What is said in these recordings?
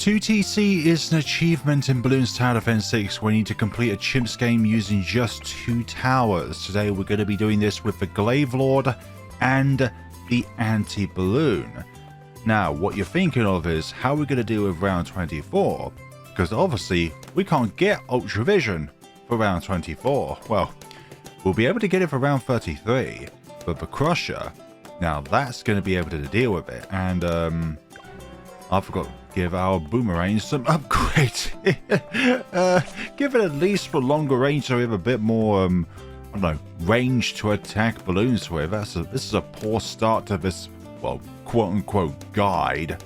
2TC is an achievement in Bloons Tower Defense 6 where you need to complete a chimps game using just 2 towers. Today we're going to be doing this with the Glaive Lord and the Anti-Bloon. Now what you're thinking of is how we're going to deal with round 24, because obviously we can't get Ultra Vision for round 24. Well, we'll be able to get it for round 33, but the Crusher, now that's going to be able to deal with it. And I forgot to give our Boomerang some upgrades. Give it at least for longer range so we have a bit more, I don't know, range to attack balloons with. This is a poor start to this, well, quote-unquote guide.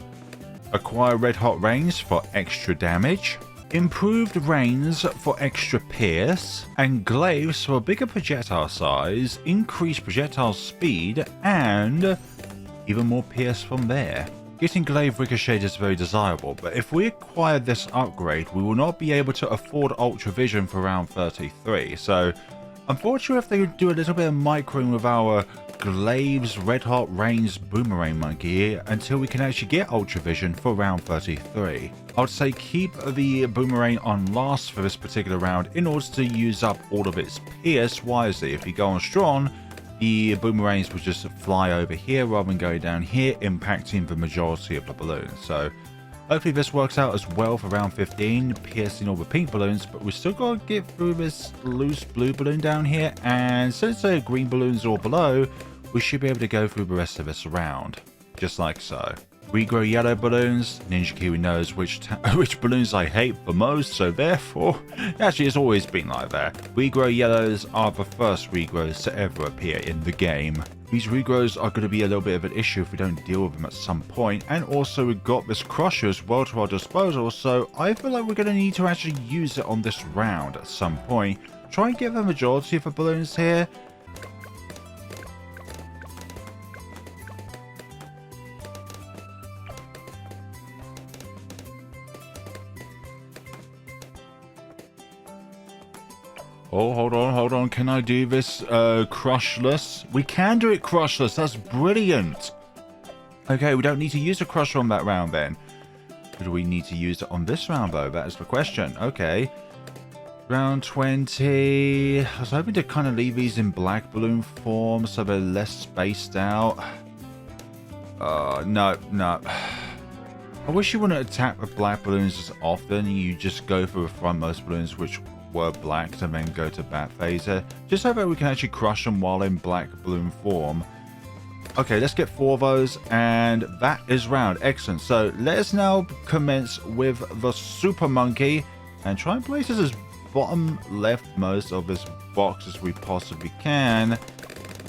Acquire red hot range for extra damage. Improved range for extra pierce. And glaives for a bigger projectile size, increased projectile speed, and even more pierce from there. Getting Glaive Ricochet is very desirable, but if we acquire this upgrade, we will not be able to afford Ultra Vision for round 33. So, unfortunately, if they do a little bit of microing with our Glaive's Red Hot Range Boomerang Monkey until we can actually get Ultra Vision for round 33. I would say keep the Boomerang on last for this particular round in order to use up all of its pierce wisely. If you go on strong, the boomerangs will just fly over here rather than going down here, impacting the majority of the balloons. So hopefully this works out as well for round 15, piercing all the pink balloons, but we still got to get through this loose blue balloon down here, and since the green balloons are below, we should be able to go through the rest of this round, just like so. We grow yellow balloons. Ninja Kiwi knows which balloons I hate the most, so therefore, actually it's always been like that. Regrow yellows are the first regrows to ever appear in the game. These regrows are going to be a little bit of an issue if we don't deal with them at some point, and also we've got this Crusher as well to our disposal, so I feel like we're going to need to actually use it on this round at some point. Try and get the majority of the balloons here. Oh, hold on. Can I do this crushless? We can do it crushless. That's brilliant. Okay, we don't need to use a crusher on that round then. Do we need to use it on this round though? That is the question. Okay. Round 20. I was hoping to kind of leave these in black balloon form so they're less spaced out. No. I wish you wouldn't attack with black balloons as often. You just go for the frontmost balloons, which were black, and then go to bat phaser, just so that we can actually crush them while in black balloon form. Okay, let's get 4 of those, and that is round. Excellent. So let us now commence with the Super Monkey and try and place this as bottom leftmost of this box as we possibly can.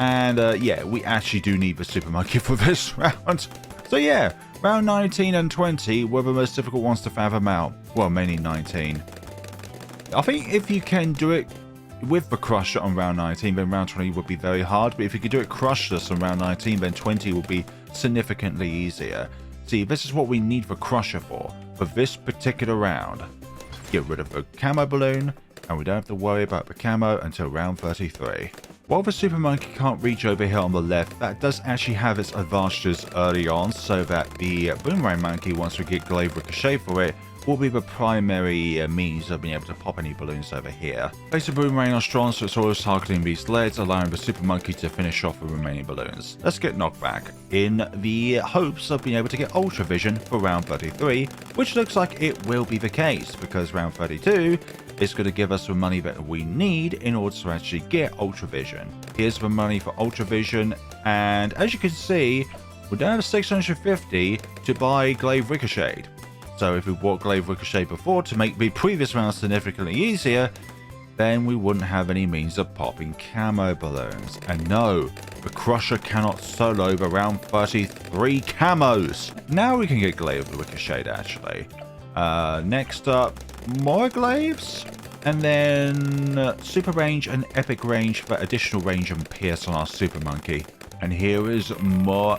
And yeah, we actually do need the Super Monkey for this round. So yeah, round 19 and 20 were the most difficult ones to fathom out. Well, mainly 19. I think if you can do it with the Crusher on round 19, then round 20 would be very hard. But if you could do it crushless on round 19, then 20 would be significantly easier. See, this is what we need the Crusher for this particular round. Get rid of the camo balloon, and we don't have to worry about the camo until round 33. While the Super Monkey can't reach over here on the left, that does actually have its advantages early on, so that the Boomerang Monkey, once we get Glaive Ricochet for it, will be the primary means of being able to pop any balloons over here. Place the Boomerang on strong so it's always targeting these legs, allowing the Super Monkey to finish off the remaining balloons. Let's get knockback in the hopes of being able to get Ultra Vision for round 33, which looks like it will be the case, because round 32 is going to give us the money that we need in order to actually get Ultra Vision. Here's the money for Ultra Vision, and as you can see, we don't have 650 to buy Glaive Ricochet. So if we bought Glaive Ricochet before to make the previous round significantly easier, then we wouldn't have any means of popping camo balloons. And no, the Crusher cannot solo the round 33 camos. Now we can get Glaive Ricochet actually. Next up, more glaives, and then super range and epic range for additional range and pierce on our Super Monkey. And here is more.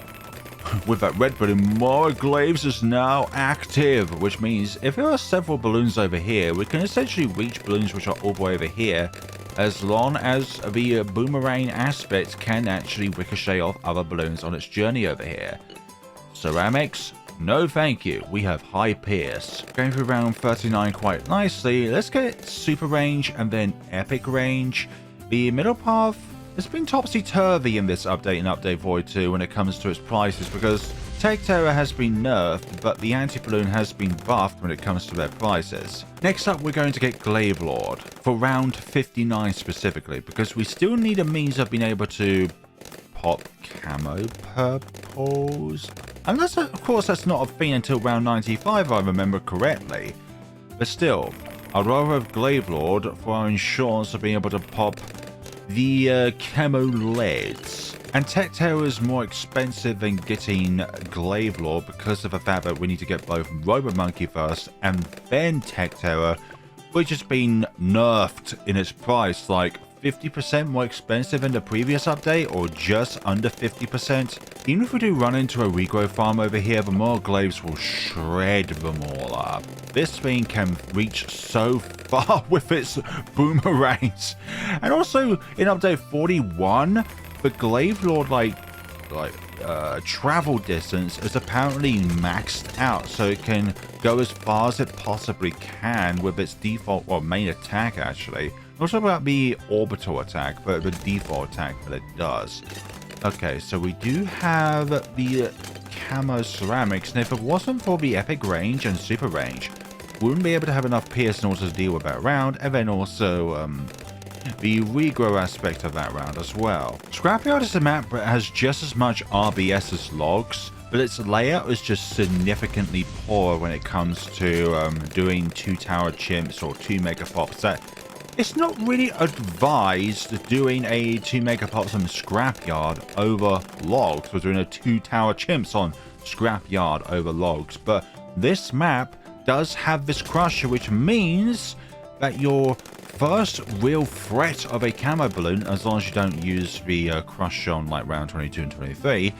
With that red balloon, more glaives is now active, which means if there are several balloons over here, we can essentially reach balloons which are all the way over here, as long as the boomerang aspect can actually ricochet off other balloons on its journey over here. Ceramics, No thank you. We have high pierce. Going through round 39 quite nicely. Let's get super range and then epic range. The middle path has been topsy-turvy in this update and update void 2 when it comes to its prices, because Tech Terror has been nerfed, but the Anti-Bloon has been buffed when it comes to their prices. Next up, we're going to get Glaive Lord for round 59 specifically, because we still need a means of being able to pop camo purples. Unless, of course, that's not a thing until round 95, if I remember correctly. But still, I'd rather have Glaive Lord for our insurance of being able to pop the camo leads. And Tech Terror is more expensive than getting Glaive Lord because of the fact that we need to get both Robo Monkey first and then Tech Terror, which has been nerfed in its price, like 50% more expensive than the previous update, or just under 50%. Even if we do run into a regrow farm over here, the more glaives will shred them all up. This thing can reach so far with its boomerangs. And also in update 41, the Glaive Lord travel distance is apparently maxed out, so it can go as far as it possibly can with its default, well, main attack actually. Not sure about the orbital attack, but the default attack that it does. Okay, so we do have the camo ceramics, and if it wasn't for the epic range and super range, we wouldn't be able to have enough pierce in order to deal with that round, and then also the regrow aspect of that round as well. Scrapyard is a map that has just as much RBS as logs, but its layout is just significantly poorer when it comes to doing 2 tower chimps or 2 mega pops. It's not really advised doing a 2 mega pops on Scrapyard over logs, or doing a 2 tower chimps on Scrapyard over logs, but this map does have this crusher, which means that your first real threat of a camo balloon, as long as you don't use the crusher on like round 22 and 23,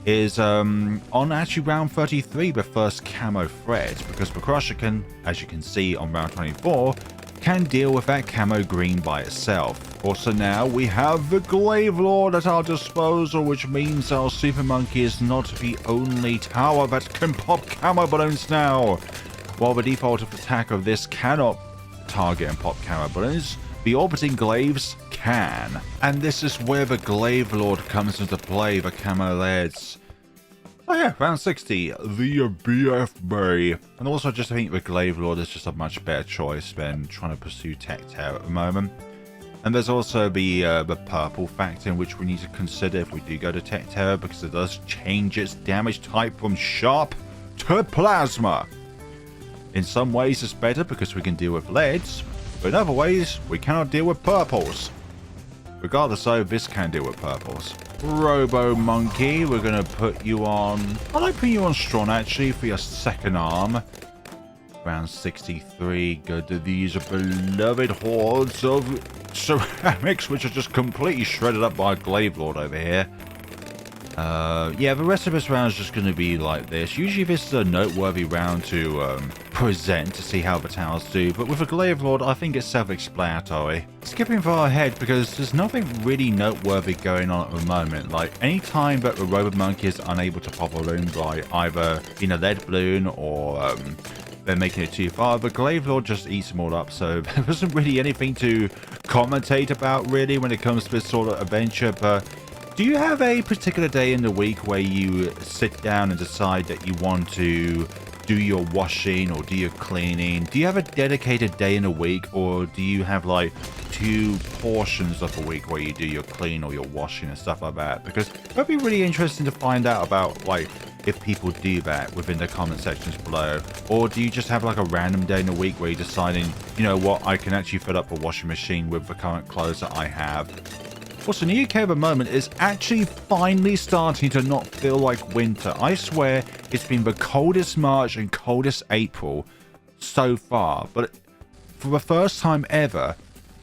is on actually round 33, the first camo threat, because the crusher can, as you can see on round 24, can deal with that camo green by itself. Also now we have the Glaive Lord at our disposal, which means our Super Monkey is not the only tower that can pop camo balloons now. While the default attack of this cannot target and pop camo balloons, the orbiting glaives can. And this is where the Glaive Lord comes into play, the camo leads. Oh yeah, round 60, the BFB. And also just I think the Glaive Lord is just a much better choice than trying to pursue Tech Terror at the moment. And there's also the purple factor, in which we need to consider if we do go to Tech Terror, because it does change its damage type from sharp to plasma. In some ways it's better because we can deal with leads, but in other ways we cannot deal with purples. Regardless though, this can deal with purples. Robo Monkey, we're going to put you on... I like putting you on Strong actually for your second arm. Round 63, go to these beloved hordes of ceramics, which are just completely shredded up by Glaive Lord over here. Yeah, the rest of this round is just going to be like this. Usually this is a noteworthy round to present to see how the towers do, but with a Glaive Lord I think it's self-explanatory. Skipping far ahead because there's nothing really noteworthy going on at the moment. Like any time that the Robo Monkey is unable to pop a balloon by either in a lead balloon or they're making it too far, the Glaive Lord just eats them all up, so there wasn't really anything to commentate about really when it comes to this sort of adventure. But do you have a particular day in the week where you sit down and decide that you want to do your washing or do your cleaning? Do you have a dedicated day in a week, or do you have like 2 portions of a week where you do your clean or your washing and stuff like that? Because that'd be really interesting to find out about, like, if people do that within the comment sections below. Or do you just have like a random day in a week where you're deciding, you know what, I can actually fill up a washing machine with the current clothes that I have. Also, in the UK at the moment is actually finally starting to not feel like winter. I swear it's been the coldest March and coldest April so far. But for the first time ever,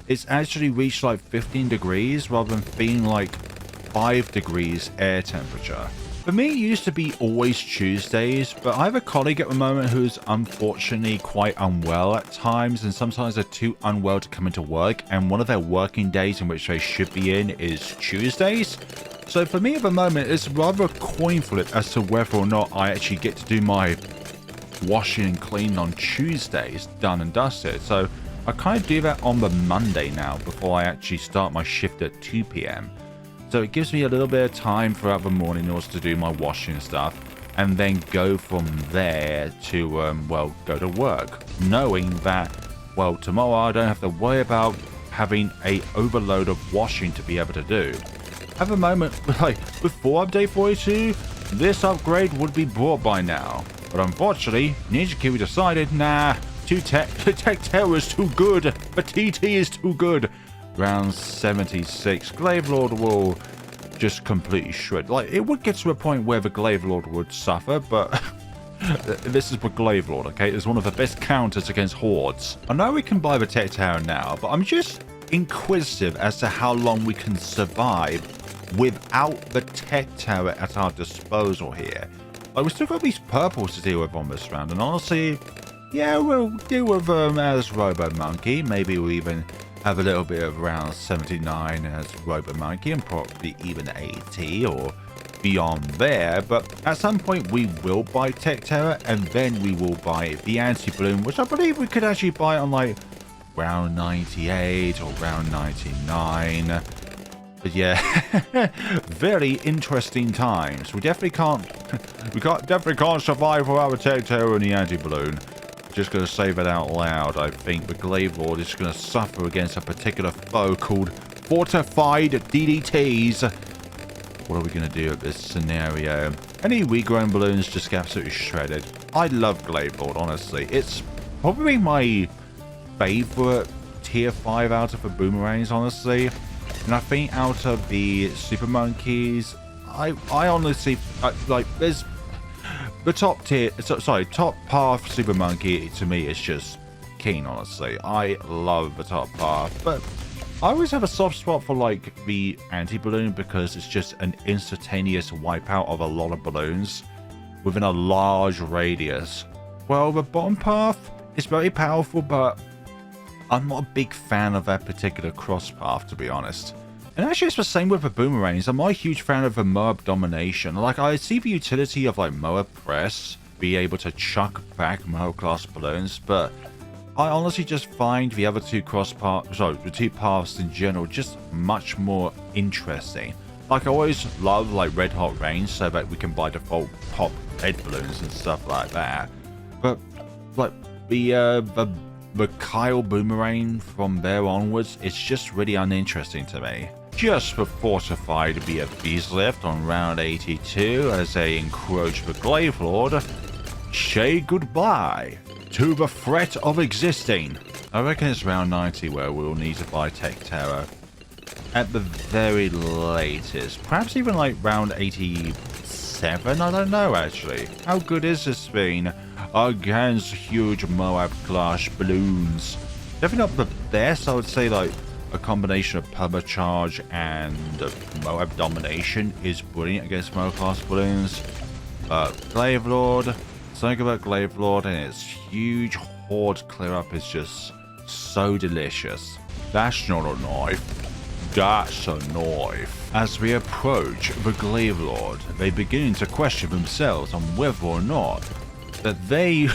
it's actually reached like 15 degrees rather than being like 5 degrees air temperature. For me, it used to be always Tuesdays, but I have a colleague at the moment who's unfortunately quite unwell at times, and sometimes they're too unwell to come into work, and one of their working days in which they should be in is Tuesdays. So for me at the moment, it's rather a coin flip as to whether or not I actually get to do my washing and cleaning on Tuesdays, done and dusted. So I kind of do that on the Monday now before I actually start my shift at 2 p.m. So it gives me a little bit of time throughout the morning in order to do my washing and stuff, and then go from there to, well, go to work, knowing that, well, tomorrow I don't have to worry about having a overload of washing to be able to do. At the moment, like, before update 42, this upgrade would be brought by now. But unfortunately, Ninja Kiwi decided, nah, Tech Terror is too good. The TT is too good. Round 76. Glaive Lord will just completely shred. Like, it would get to a point where the Glaive Lord would suffer, but this is the Glaive Lord, okay? It's one of the best counters against hordes. I know we can buy the Tech Tower now, but I'm just inquisitive as to how long we can survive without the Tech Tower at our disposal here. Like, we still got these purples to deal with on this round, and honestly, yeah, we'll deal with them as Robo Monkey. Maybe we'll even have a little bit of round 79 as Robo Monkey, and probably even 80 or beyond there. But at some point we will buy Tech Terror, and then we will buy the Anti-Bloon, which I believe we could actually buy on like round 98 or round 99. But yeah, very interesting times. We definitely can't survive without the Tech Terror and the Anti-Bloon. Just going to say that out loud. I think the Glaive Lord is going to suffer against a particular foe called Fortified DDTs. What are we going to do at this scenario? Any regrown balloons just get absolutely shredded. I love Glaive Lord, honestly. It's probably my favorite tier 5 out of the boomerangs, honestly. And I think out of the super monkeys, I honestly, like, there's the top tier, top path super monkey to me is just keen, honestly. I love the top path, but I always have a soft spot for like the anti-balloon because it's just an instantaneous wipeout of a lot of balloons within a large radius. Well, the bottom path is very powerful, but I'm not a big fan of that particular cross path, to be honest. And actually, it's the same with the boomerangs. I'm not a huge fan of the Moab domination. Like, I see the utility of like Moab press, be able to chuck back Moab class balloons, but I honestly just find the other two the two paths in general just much more interesting. Like, I always love like red hot range so that we can by default pop red balloons and stuff like that. But like the Kyle boomerang from there onwards, it's just really uninteresting to me. Just the fortified BFBs left on round 82 as they encroach the Glaive Lord. Say goodbye to the threat of existing. I reckon it's round 90 where we'll need to buy Tech Terror. At the very latest. Perhaps even like round 87? I don't know actually. How good is this thing against huge Moab class balloons? Definitely not the best. I would say like a combination of Permacharge and Moab Domination is brilliant against Moab class balloons. Glaive Lord, something about Glaive Lord and its huge horde clear up is just so delicious. That's not a knife. That's a knife. As we approach the Glaive Lord, they begin to question themselves on whether or not that they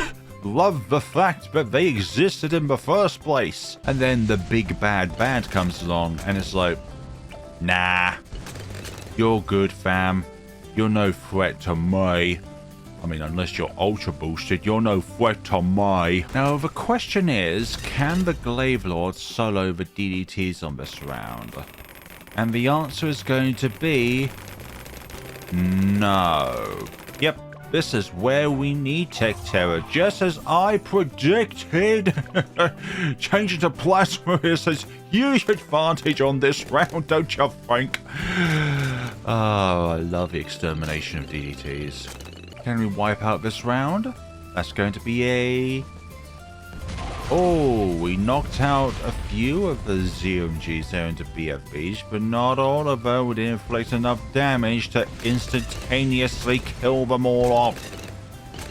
love the fact that they existed in the first place. And then the big bad comes along and it's like, nah, you're good, fam. You're no threat to me. I mean, unless you're ultra boosted, you're no threat to me. Now, the question is, can the Glaive Lord solo the DDTs on this round? And the answer is going to be no. Yep. This is where we need Tech Terror, just as I predicted. Change it to Plasma is a huge advantage on this round, don't you think? Oh, I love the extermination of DDTs. Can we wipe out this round? That's going to be a... Oh, we knocked out a few of the ZMGs there into BFBs, but not all of them would inflict enough damage to instantaneously kill them all off.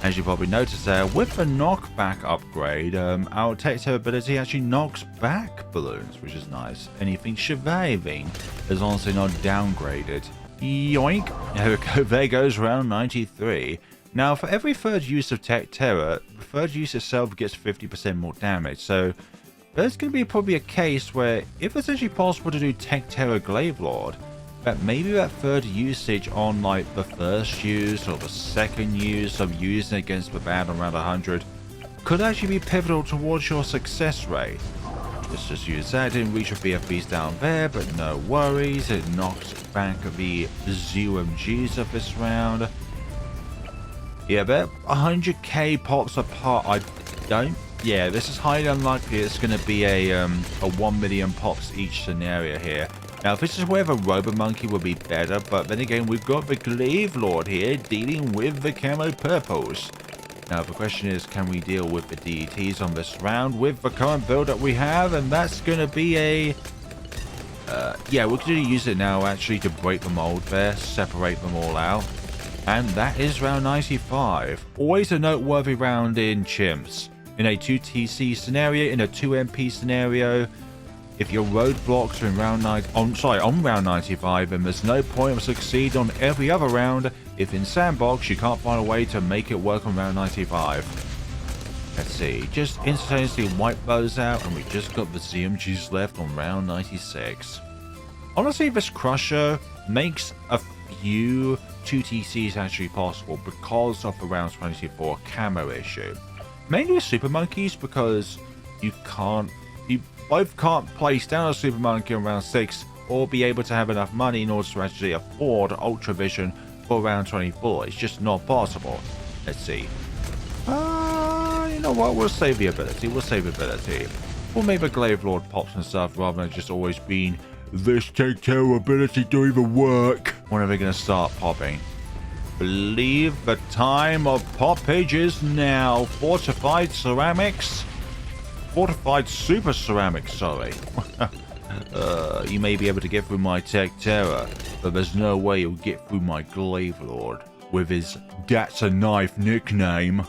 As you probably noticed there, with the knockback upgrade, our Tech Terror ability actually knocks back balloons, which is nice. Anything surviving is honestly not downgraded. Yoink. There we go. There goes round 93. Now, for every third use of Tech Terror, the third use itself gets 50% more damage. So there's going to be probably a case where if it's actually possible to do Tech Terror Glaive Lord, that maybe that third usage on like the first use or the second use of using it against the bad around 100 could actually be pivotal towards your success rate. Let's just use that. Didn't reach a BFBs down there, but no worries. It knocks back the ZOMGs of this round. Yeah, they're 100k pops apart. I don't. Yeah, this is highly unlikely. It's going to be a 1 million pops each scenario here. Now, if this is where the Robo Monkey would be better, but then again, we've got the Glaive Lord here dealing with the camo purples. Now, the question is, can we deal with the DETs on this round with the current build that we have? And that's going to be a... yeah, we're going to use it now, actually, to break the mold there, separate them all out. And that is round 95. Always a noteworthy round in Chimps. In a 2TC scenario, in a 2MP scenario, if your roadblocks are in round on round 95, then there's no point of succeeding on every other round if in Sandbox you can't find a way to make it work on round 95. Let's see, just instantaneously wipe those out, and we just got the ZMGs left on round 96. Honestly, this Crusher makes a few 2TCs actually possible because of the round 24 camo issue. Mainly with Super Monkeys, because you both can't place down a Super Monkey on round 6 or be able to have enough money in order to actually afford Ultra Vision for round 24. It's just not possible. Let's see. You know what? We'll save the ability. We'll make the Glaive Lord pops and stuff rather than just always being this Take Terror ability to even work. When are they going to start popping? Believe the time of poppage is now. Fortified ceramics. Fortified super ceramics, sorry. You may be able to get through my Tech Terror, but there's no way you'll get through my Glaive Lord with his That's a Knife nickname.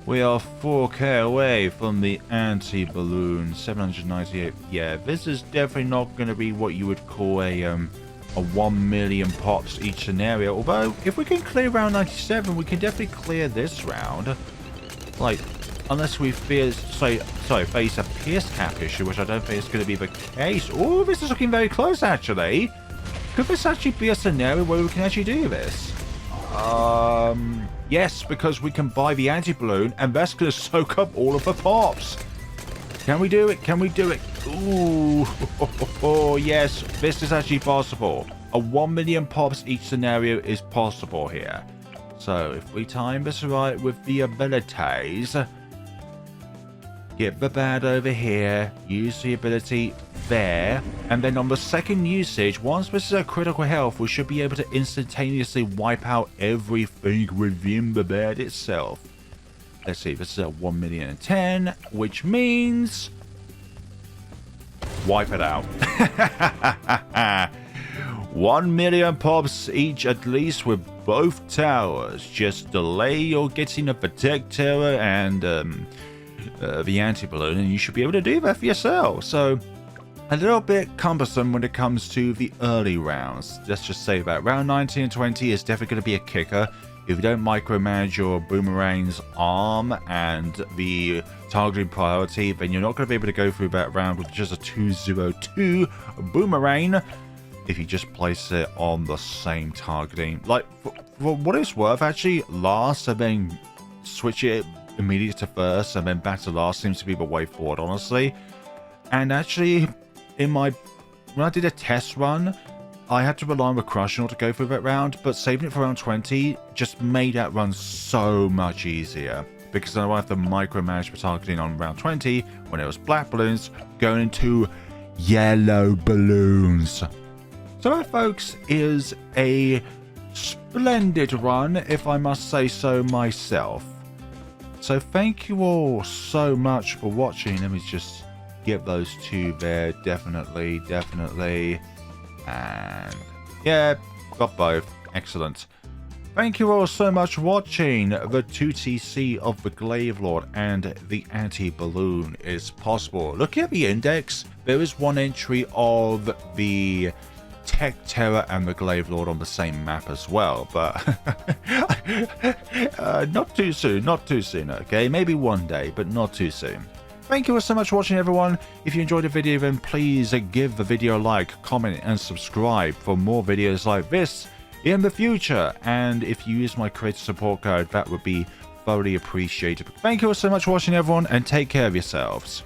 We are 4k away from the Anti-Bloon, 798. Yeah, this is definitely not going to be what you would call a 1 million pops each scenario. Although, if we can clear round 97, we can definitely clear this round. Like, unless we face a Pierce Cap issue, which I don't think is going to be the case. Oh, this is looking very close, actually. Could this actually be a scenario where we can actually do this? Yes, because we can buy the Anti-Bloon, and that's going to soak up all of the pops. Can we do it? Can we do it? Ooh, oh, yes, this is actually possible. A 1 million pops each scenario is possible here. So, if we time this right with the abilities, get the bad over here, use the ability there, and then on the second usage, once this is a critical health, we should be able to instantaneously wipe out everything within the bad itself. Let's see, this is at 1,010,000, which means wipe it out. 1 million pops each at least with both towers. Just delay your getting of the Tech Terror and the Anti-Bloon, and you should be able to do that for yourself. So, a little bit cumbersome when it comes to the early rounds. Let's just say that round 19 and 20 is definitely going to be a kicker. If you don't micromanage your Boomerang's arm and the targeting priority, then you're not going to be able to go through that round with just a 202 Boomerang if you just place it on the same targeting. Like, for what it's worth, actually, last and then switch it immediately to first and then back to last seems to be the way forward, honestly. And actually, when I did a test run, I had to rely on the Crush in order to go through that round, but saving it for round 20 just made that run so much easier, because I don't have to micromanage the targeting on round 20 when it was black balloons going into yellow balloons. So that, folks, is a splendid run, if I must say so myself. So thank you all so much for watching. Let me just get those two there. Definitely. And yeah, got both. Excellent. Thank you all so much for watching. The 2TC of the Glaive Lord and the Anti-Bloon is possible. Looking at the index, there is one entry of the Tech Terror and the Glaive Lord on the same map as well, but not too soon, not too soon, okay? Maybe one day, but not too soon. Thank you so much for watching, everyone. If you enjoyed the video, then please give the video a like, comment, and subscribe for more videos like this in the future. And if you use my creator support code, that would be thoroughly appreciated. Thank you so much for watching, everyone, and take care of yourselves.